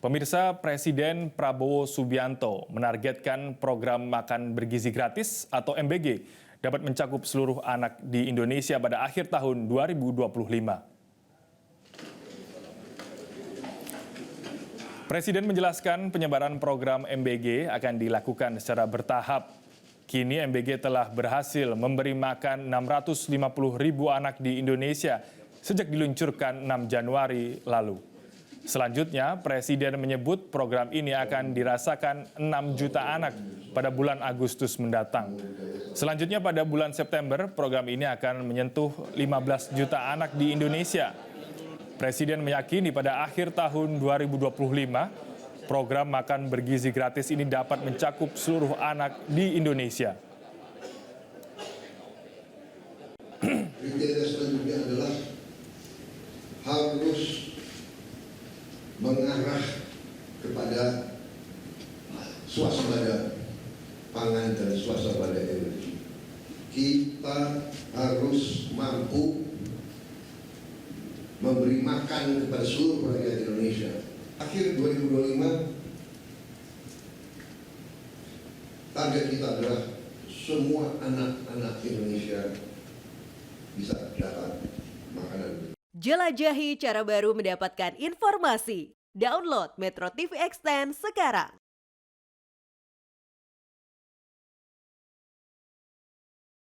Pemirsa, Presiden Prabowo Subianto menargetkan program makan bergizi gratis atau MBG dapat mencakup seluruh anak di Indonesia pada akhir tahun 2025. Presiden menjelaskan penyebaran program MBG akan dilakukan secara bertahap. Kini MBG telah berhasil memberi makan 650.000 anak di Indonesia sejak diluncurkan 6 Januari lalu. Selanjutnya, Presiden menyebut program ini akan dirasakan 6 juta anak pada bulan Agustus mendatang. Selanjutnya pada bulan September, program ini akan menyentuh 15 juta anak di Indonesia. Presiden meyakini pada akhir tahun 2025, program makan bergizi gratis ini dapat mencakup seluruh anak di Indonesia. Kriteria selanjutnya adalah harus mengarah kepada swasembada pangan dan swasembada energi. Kita harus mampu memberi makan kepada seluruh rakyat Indonesia. Akhir 2025, target kita adalah semua anak-anak Indonesia bisa dapat makanan. Jelajahi cara baru mendapatkan informasi. Download Metro TV Extend sekarang.